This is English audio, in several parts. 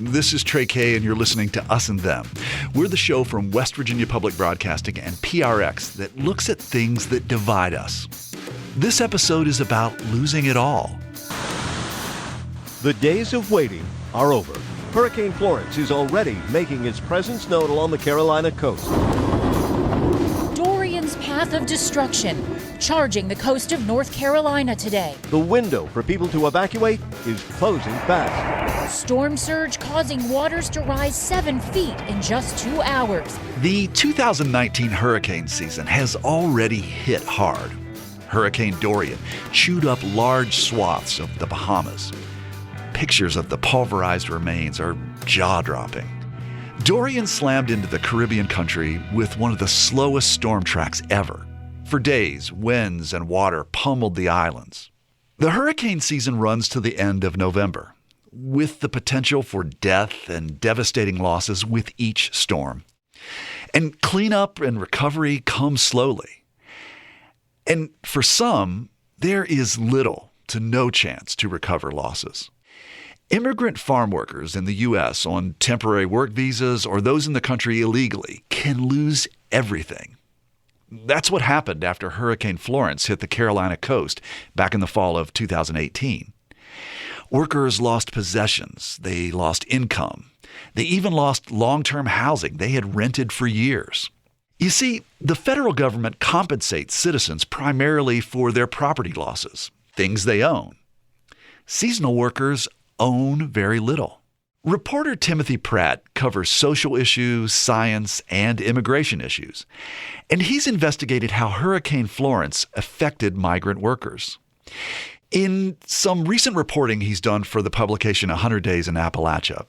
This is Trey Kay, and you're listening to Us and Them. We're the show from West Virginia Public Broadcasting and PRX that looks at things that divide us. This episode is about losing it all. The days of waiting are over. Hurricane Florence is already making its presence known along the Carolina coast. Dorian's path of destruction, charging the coast of North Carolina today. The window for people to evacuate is closing fast. Storm surge causing waters to rise 7 feet in just 2 hours. The 2019 hurricane season has already hit hard. Hurricane Dorian chewed up large swaths of the Bahamas. Pictures of the pulverized remains are jaw-dropping. Dorian slammed into the Caribbean country with one of the slowest storm tracks ever. For days, winds and water pummeled the islands. The hurricane season runs to the end of November, with the potential for death and devastating losses with each storm. And cleanup and recovery come slowly. And for some, there is little to no chance to recover losses. Immigrant farm workers in the U.S. on temporary work visas or those in the country illegally can lose everything. That's what happened after Hurricane Florence hit the Carolina coast back in the fall of 2018. Workers lost possessions, they lost income, they even lost long-term housing they had rented for years. You see, the federal government compensates citizens primarily for their property losses, things they own. Seasonal workers own very little. Reporter Timothy Pratt covers social issues, science, and immigration issues, and he's investigated how Hurricane Florence affected migrant workers. In some recent reporting he's done for the publication 100 Days in Appalachia,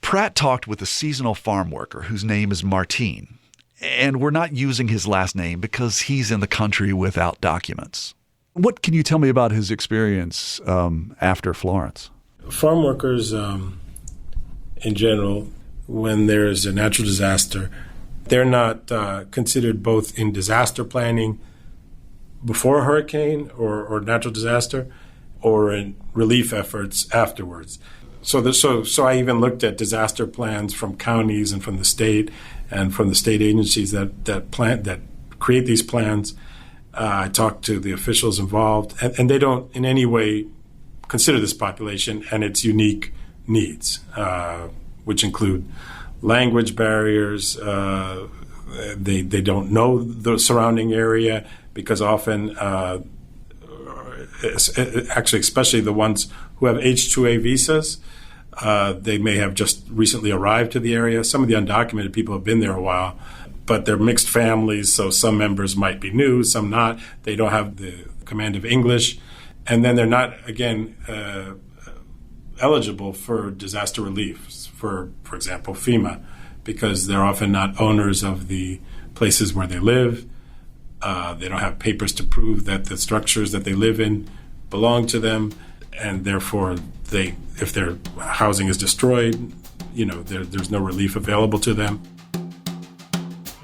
Pratt talked with a seasonal farm worker whose name is Martine, and we're not using his last name because he's in the country without documents. What can you tell me about his experience after Florence? Farm workers, in general, when there's a natural disaster, they're not considered both in disaster planning before a hurricane or natural disaster or in relief efforts afterwards. So I even looked at disaster plans from counties and from the state and from the state agencies that create these plans. I talked to the officials involved, and they don't in any way consider this population and its unique needs, which include language barriers. They don't know the surrounding area because often, actually, especially the ones who have H-2A visas, they may have just recently arrived to the area. Some of the undocumented people have been there a while, but they're mixed families, so some members might be new, some not. They don't have the command of English. And then they're not, again, eligible for disaster relief, for example, FEMA, because they're often not owners of the places where they live. They don't have papers to prove that the structures that they live in belong to them, and therefore, if their housing is destroyed, there's no relief available to them.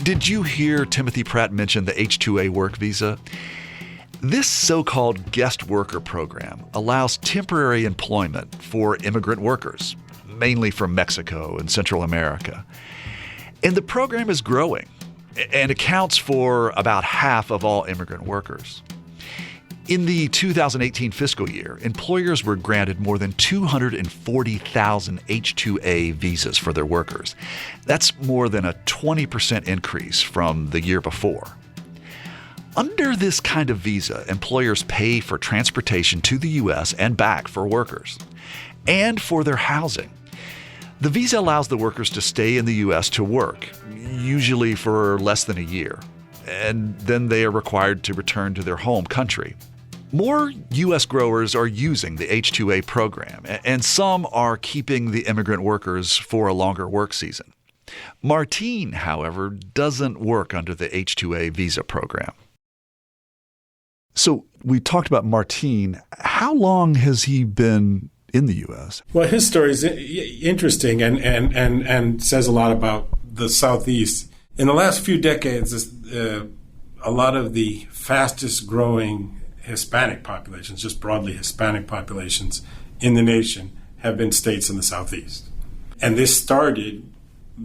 Did you hear Timothy Pratt mention the H-2A work visa? This so-called guest worker program allows temporary employment for immigrant workers, mainly from Mexico and Central America. And the program is growing and accounts for about half of all immigrant workers. In the 2018 fiscal year, employers were granted more than 240,000 H-2A visas for their workers. That's more than a 20% increase from the year before. Under this kind of visa, employers pay for transportation to the U.S. and back for workers, and for their housing. The visa allows the workers to stay in the U.S. to work, usually for less than a year, and then they are required to return to their home country. More U.S. growers are using the H-2A program, and some are keeping the immigrant workers for a longer work season. Martine, however, doesn't work under the H-2A visa program. So we talked about Martine. How long has he been in the U.S.? Well, his story is interesting and says a lot about the Southeast. In the last few decades, a lot of the fastest growing Hispanic populations, just broadly Hispanic populations in the nation, have been states in the Southeast. And this started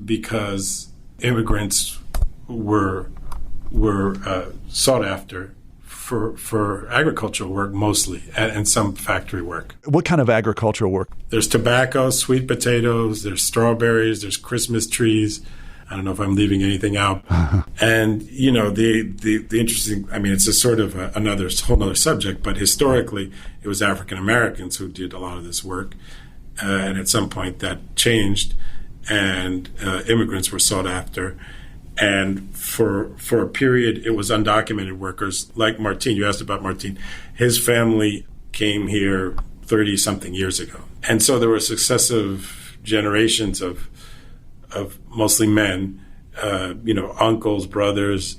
because immigrants were sought after for agricultural work mostly, and some factory work. What kind of agricultural work? There's tobacco, sweet potatoes, there's strawberries, there's Christmas trees. I don't know if I'm leaving anything out. And, the interesting, it's a sort of another whole other subject, but historically it was African Americans who did a lot of this work. And at some point that changed, and immigrants were sought after. And for a period, it was undocumented workers like Martin. You asked about Martin. His family came here 30-something years ago. And so there were successive generations of mostly men, uncles, brothers,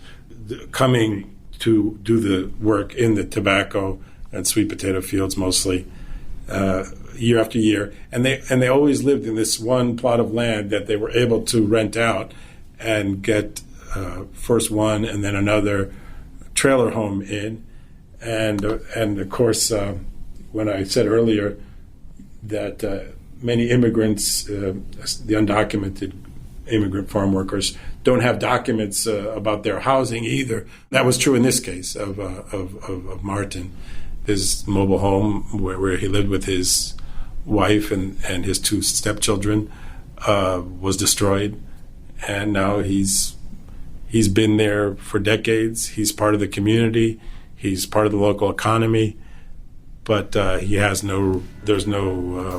coming to do the work in the tobacco and sweet potato fields mostly, year after year. And they always lived in this one plot of land that they were able to rent out and get first one and then another trailer home in. And of course, when I said earlier that many immigrants, the undocumented immigrant farm workers, don't have documents about their housing either. That was true in this case of Martin. His mobile home where he lived with his wife and his two stepchildren was destroyed. And now he's been there for decades. He's part of the community. He's part of the local economy. But there's no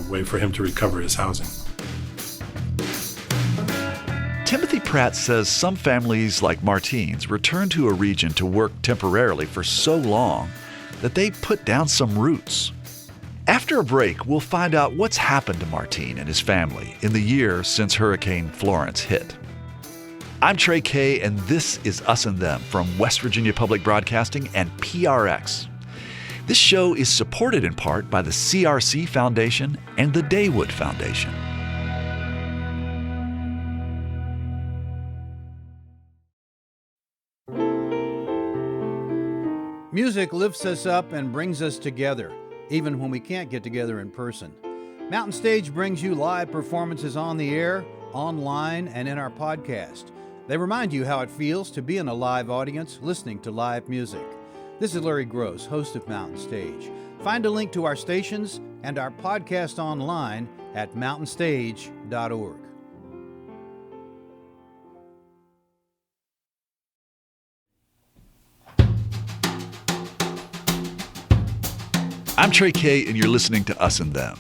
way for him to recover his housing. Timothy Pratt says some families like Martin's return to a region to work temporarily for so long that they put down some roots. After a break, we'll find out what's happened to Martin and his family in the year since Hurricane Florence hit. I'm Trey Kay, and this is Us and Them from West Virginia Public Broadcasting and PRX. This show is supported in part by the CRC Foundation and the Daywood Foundation. Music lifts us up and brings us together, even when we can't get together in person. Mountain Stage brings you live performances on the air, online, and in our podcast. They remind you how it feels to be in a live audience listening to live music. This is Larry Gross, host of Mountain Stage. Find a link to our stations and our podcast online at mountainstage.org. I'm Trey Kay, and you're listening to Us and Them.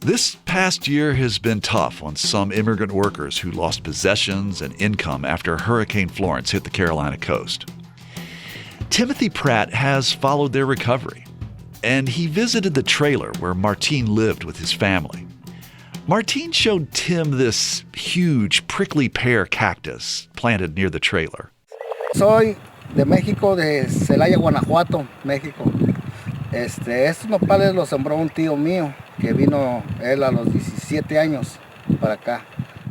This past year has been tough on some immigrant workers who lost possessions and income after Hurricane Florence hit the Carolina coast. Timothy Pratt has followed their recovery, and he visited the trailer where Martin lived with his family. Martin showed Tim this huge prickly pear cactus planted near the trailer. Soy de México, de Celaya, Guanajuato, México. Estos nopales los sembró un tío mío que vino él a los 17 años para acá.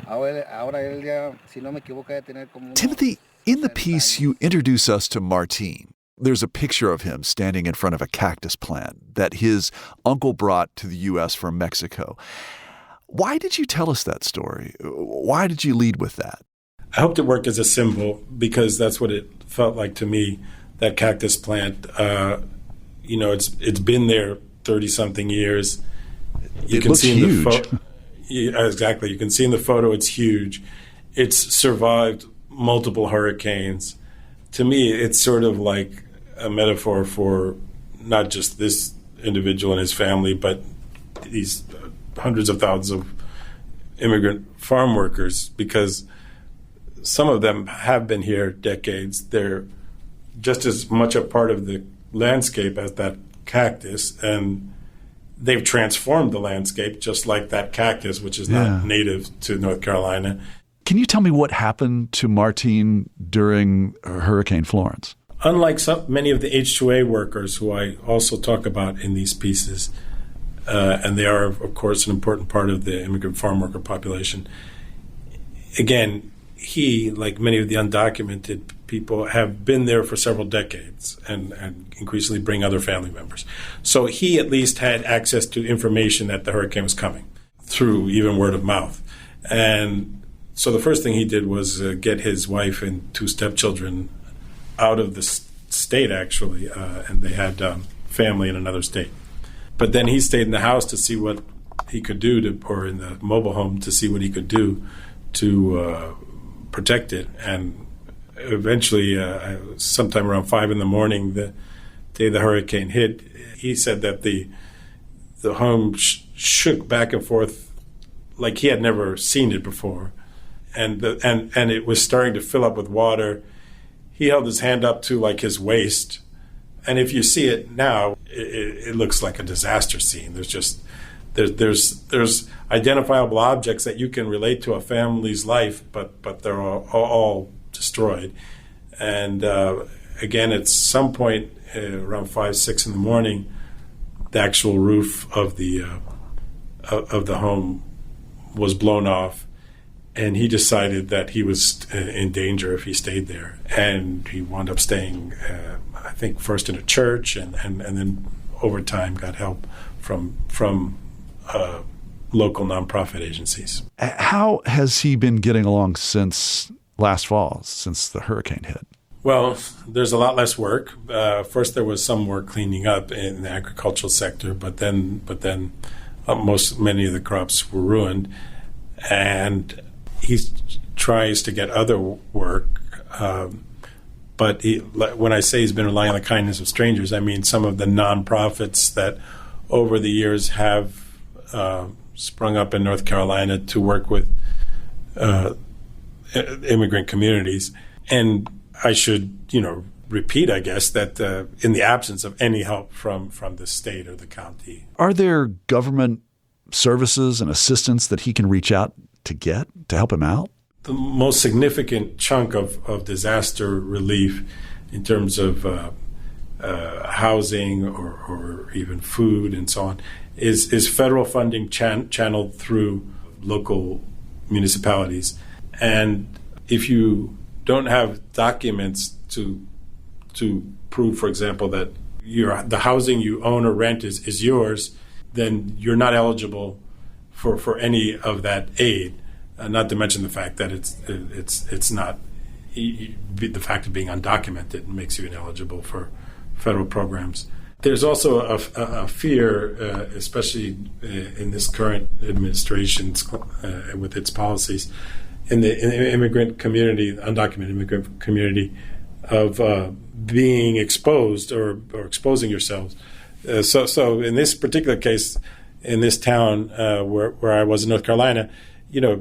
Ahora él ya, si no me equivoco, debe tener como... Timothy, in the piece you introduce us to Martin. There's a picture of him standing in front of a cactus plant that his uncle brought to the U.S. from Mexico. Why did you tell us that story? Why did you lead with that? I hoped it worked as a symbol because that's what it felt like to me, that cactus plant. It's been there 30-something years. It looks huge. Exactly. You can see in the photo it's huge. It's survived multiple hurricanes. To me, it's sort of like a metaphor for not just this individual and his family, but these hundreds of thousands of immigrant farm workers, because some of them have been here decades. They're just as much a part of the landscape as that cactus, and they've transformed the landscape just like that cactus, which is not native to North Carolina. Can you tell me what happened to Martin during Hurricane Florence? Unlike many of the H-2A workers who I also talk about in these pieces, and they are, of course, an important part of the immigrant farm worker population, again, he, like many of the undocumented people, have been there for several decades and increasingly bring other family members. So he at least had access to information that the hurricane was coming through even word of mouth. And so the first thing he did was get his wife and 2 stepchildren out of the state, actually, and they had family in another state. But then he stayed in the house to see what he could do, or in the mobile home to see what he could do to protect it. And eventually, sometime around 5 a.m, the day the hurricane hit, he said that the home shook back and forth like he had never seen it before, and it was starting to fill up with water. He held his hand up to like his waist, and if you see it now, it looks like a disaster scene. There's identifiable objects that you can relate to a family's life, but they're all destroyed. And again, at some point around 5, 6 in the morning, the actual roof of the home was blown off, and he decided that he was in danger if he stayed there. And he wound up staying, I think, first in a church, and then over time got help from local nonprofit agencies. How has he been getting along since last fall, since the hurricane hit? Well, there's a lot less work. First, there was some work cleaning up in the agricultural sector, but then many of the crops were ruined, and he tries to get other work. But when I say he's been relying on the kindness of strangers, I mean some of the nonprofits that over the years have sprung up in North Carolina to work with immigrant communities. And I should, repeat, I guess, that in the absence of any help from the state or the county. Are there government services and assistance that he can reach out to get to help him out? The most significant chunk of disaster relief in terms of housing or even food and so on is federal funding channeled through local municipalities. And if you don't have documents to prove, for example, that the housing you own or rent is yours, then you're not eligible for any of that aid. Not to mention the fact that it's not the fact of being undocumented makes you ineligible for federal programs. There's also a fear, especially in this current administration with its policies, in the immigrant community, undocumented immigrant community, of being exposed or exposing yourselves. So in this particular case, in this town where I was in North Carolina,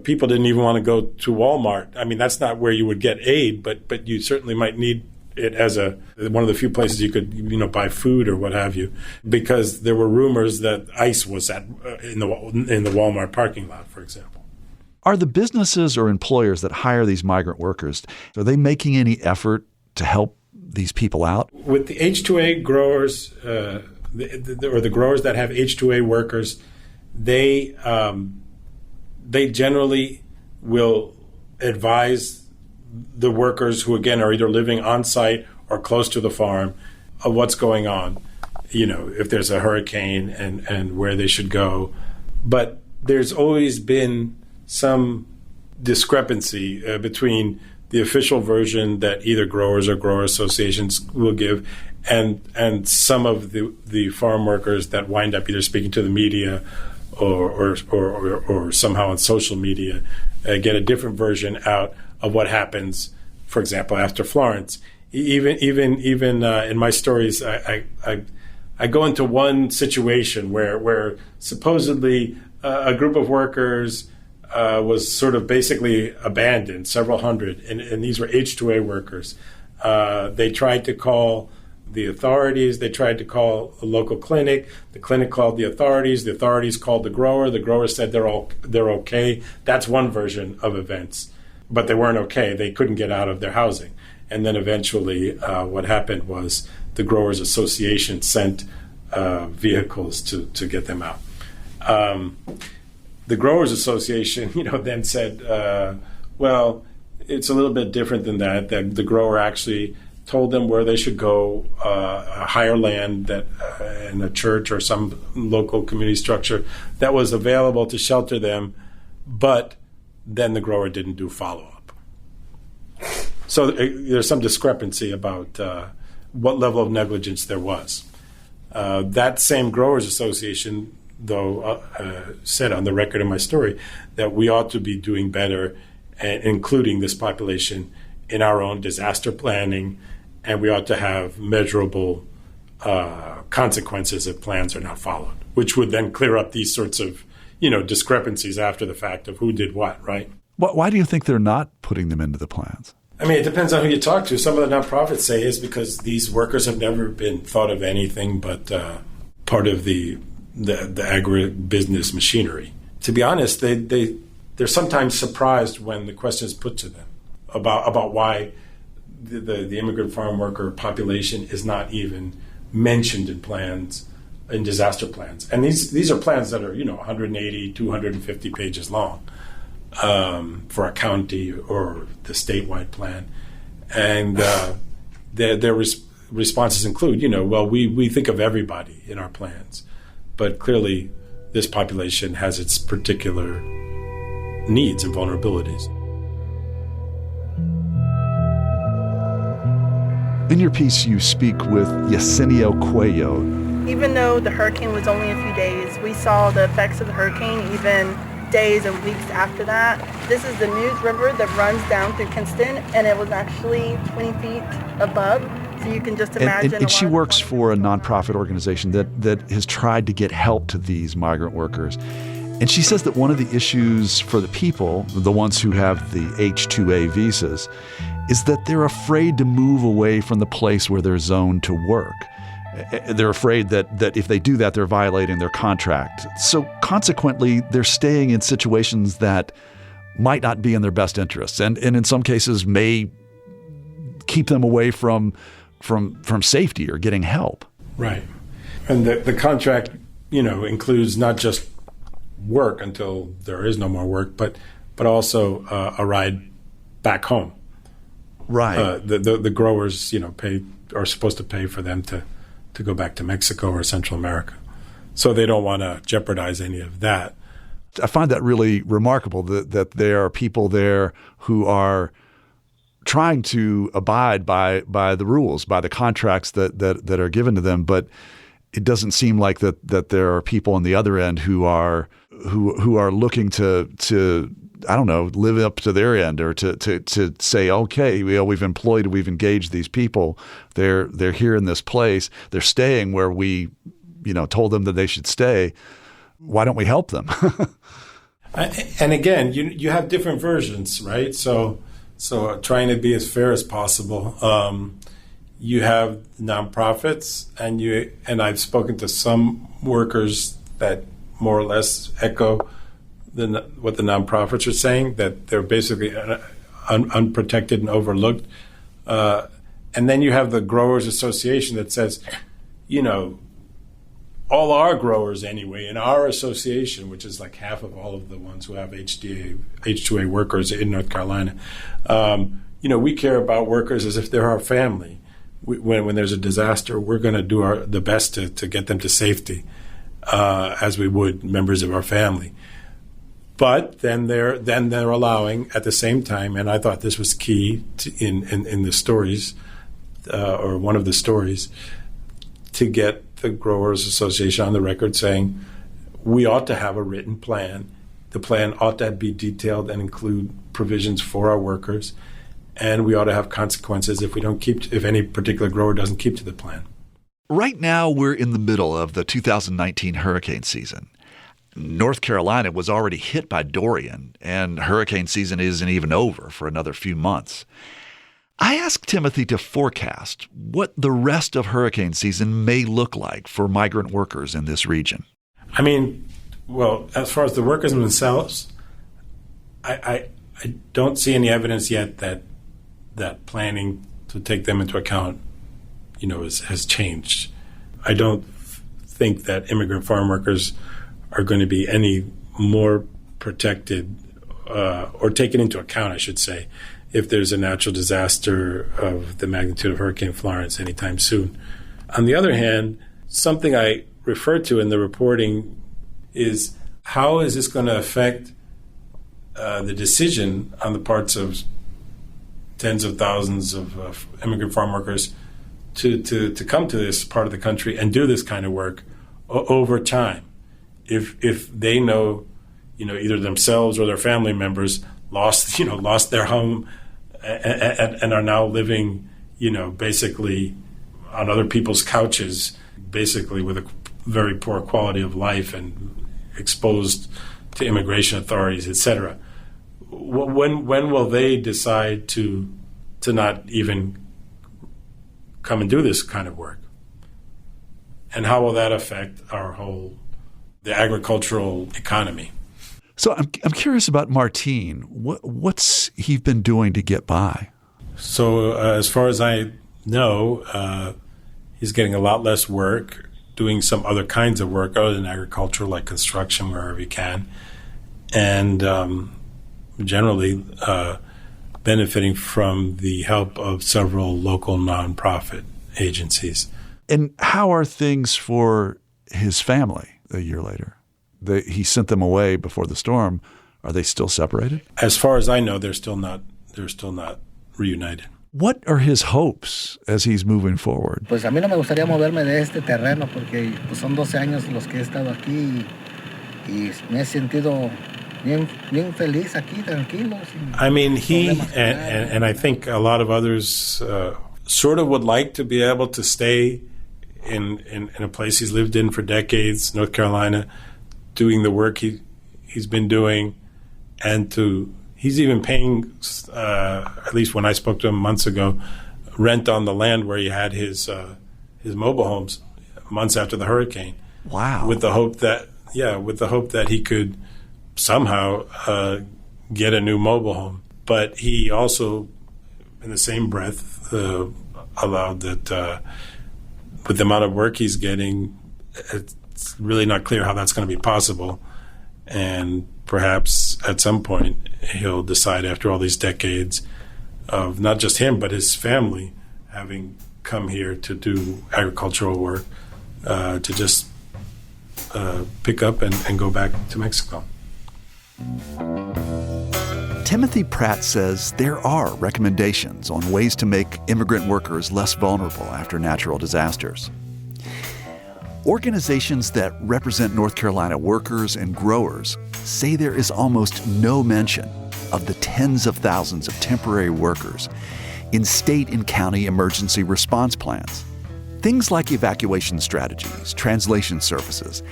people didn't even want to go to Walmart. I mean, that's not where you would get aid, but you certainly might need it as one of the few places you could buy food or what have you, because there were rumors that ICE was in the Walmart parking lot, for example. Are the businesses or employers that hire these migrant workers, are they making any effort to help these people out? With the H-2A growers, or the growers that have H-2A workers, they generally will advise the workers who, again, are either living on site or close to the farm of what's going on, if there's a hurricane and where they should go. But there's always been some discrepancy between the official version that either growers or grower associations will give and some of the farm workers that wind up either speaking to the media or somehow on social media get a different version out of what happens, for example, after Florence. Even in my stories, I go into one situation where supposedly a group of workers was sort of basically abandoned, several hundred, and these were H-2A workers. They tried to call the authorities. They tried to call a local clinic. The clinic called the authorities called the grower said they're okay. That's one version of events, but they weren't okay. They couldn't get out of their housing. And then eventually what happened was the Growers Association sent vehicles to get them out. The Growers Association, then said, well, it's a little bit different than that. That the grower actually told them where they should go, hire land in a church or some local community structure that was available to shelter them, but then the grower didn't do follow-up. So there's some discrepancy about what level of negligence there was. That same Growers Association, though, said on the record in my story that we ought to be doing better and including this population in our own disaster planning, and we ought to have measurable consequences if plans are not followed, which would then clear up these sorts of, discrepancies after the fact of who did what, right? Why do you think they're not putting them into the plans? I mean, it depends on who you talk to. Some of the nonprofits say it's because these workers have never been thought of anything but part of the agribusiness machinery. To be honest, they're sometimes surprised when the question is put to them about why the immigrant farm worker population is not even mentioned in plans, in disaster plans. And these are plans that are 180, 250 pages long. For a county or the statewide plan. And their responses include, we think of everybody in our plans, but clearly this population has its particular needs and vulnerabilities. In your piece, you speak with Yesenia Cuello. Even though the hurricane was only a few days, we saw the effects of the hurricane even days and weeks after that. This is the News River that runs down through Kinston, and it was actually 20 feet above. So you can just imagine. And she works for a nonprofit organization that has tried to get help to these migrant workers. And she says that one of the issues for the people, the ones who have the H-2A visas, is that they're afraid to move away from the place where they're zoned to work. They're afraid that if they do that, they're violating their contract. So consequently, they're staying in situations that might not be in their best interests, and in some cases may keep them away from safety or getting help. Right. And the contract, includes not just work until there is no more work, but also a ride back home. Right. The growers, are supposed to pay for them to go back to Mexico or Central America. So they don't want to jeopardize any of that. I find that really remarkable that there are people there who are trying to abide by the rules, by the contracts that are given to them, but it doesn't seem like that there are people on the other end who are looking to I don't know, live up to their end, or to say, okay, we've engaged these people. They're here in this place. They're staying where we, told them that they should stay. Why don't we help them? And again, you have different versions, right? So trying to be as fair as possible. You have nonprofits, and I've spoken to some workers that more or less echo what the nonprofits are saying, that they're basically unprotected and overlooked. And then you have the Growers Association that says, all our growers anyway, in our association, which is like half of all of the ones who have H-2A workers in North Carolina, we care about workers as if they're our family. When there's a disaster, we're going to do the best to get them to safety, as we would members of our family. But then they're allowing at the same time, and I thought this was key in the stories, or one of the stories, to get the Growers Association on the record saying we ought to have a written plan. The plan ought to be detailed and include provisions for our workers, and we ought to have consequences if any particular grower doesn't keep to the plan. Right now, we're in the middle of the 2019 hurricane season. North Carolina was already hit by Dorian, and hurricane season isn't even over for another few months. I asked Timothy to forecast what the rest of hurricane season may look like for migrant workers in this region. I mean, well, as far as the workers themselves, I don't see any evidence yet that planning to take them into account, has changed. I don't think that immigrant farm workers are going to be any more protected or taken into account, I should say, if there's a natural disaster of the magnitude of Hurricane Florence anytime soon. On the other hand, something I referred to in the reporting is how is this going to affect the decision on the parts of tens of thousands of immigrant farm workers to come to this part of the country and do this kind of work over time. If they know, either themselves or their family members lost their home and are now living, basically on other people's couches, basically with a very poor quality of life and exposed to immigration authorities, etc. When will they decide to not even come and do this kind of work? And how will that affect the agricultural economy? So I'm curious about Martin. What's he been doing to get by? So as far as I know, he's getting a lot less work, doing some other kinds of work other than agriculture, like construction, wherever he can, and generally benefiting from the help of several local nonprofit agencies. And how are things for his family a year later? He sent them away before the storm. Are they still separated? As far as I know, they're still not reunited. What are his hopes as he's moving forward? Pues a mí no me gustaría moverme de este terreno porque pues son 12 años los que he estado aquí y me he sentido bien feliz aquí, tranquilo. I mean, he and I think a lot of others sort of would like to be able to stay in a place he's lived in for decades, North Carolina, doing the work he's been doing, and he's even paying, at least when I spoke to him months ago, rent on the land where he had his mobile homes months after the hurricane. Wow! With the hope that he could somehow get a new mobile home. But he also, in the same breath, allowed that with the amount of work he's getting, it's really not clear how that's going to be possible. And perhaps at some point he'll decide, after all these decades of not just him but his family having come here to do agricultural work, to just pick up and go back to Mexico. Timothy Pratt says there are recommendations on ways to make immigrant workers less vulnerable after natural disasters. Organizations that represent North Carolina workers and growers say there is almost no mention of the tens of thousands of temporary workers in state and county emergency response plans. Things like evacuation strategies, translation services,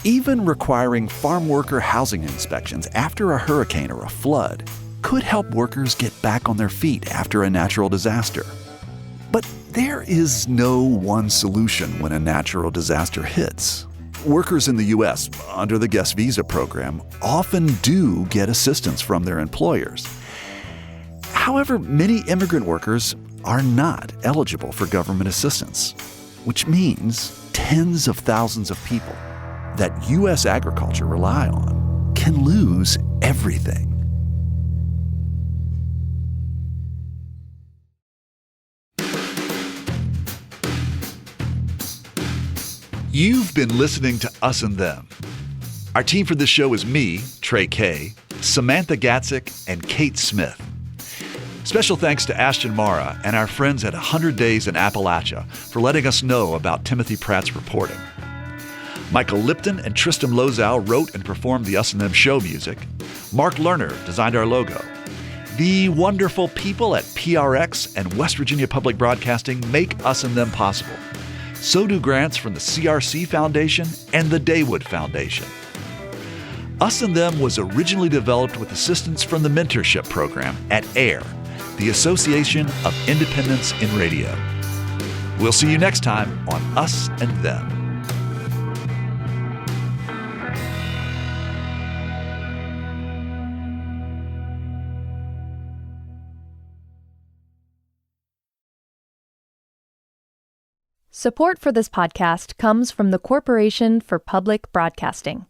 even requiring farm worker housing inspections after a hurricane or a flood could help workers get back on their feet after a natural disaster. But there is no one solution when a natural disaster hits. Workers in the U.S. under the guest visa program often do get assistance from their employers. However, many immigrant workers are not eligible for government assistance, which means tens of thousands of people that U.S. agriculture rely on can lose everything. You've been listening to Us and Them. Our team for this show is me, Trey Kay, Samantha Gatzik, and Kate Smith. Special thanks to Ashton Mara and our friends at 100 Days in Appalachia for letting us know about Timothy Pratt's reporting. Michael Lipton and Tristan Lozow wrote and performed the Us and Them show music. Mark Lerner designed our logo. The wonderful people at PRX and West Virginia Public Broadcasting make Us and Them possible. So do grants from the CRC Foundation and the Daywood Foundation. Us and Them was originally developed with assistance from the mentorship program at AIR, the Association of Independents in Radio. We'll see you next time on Us and Them. Support for this podcast comes from the Corporation for Public Broadcasting.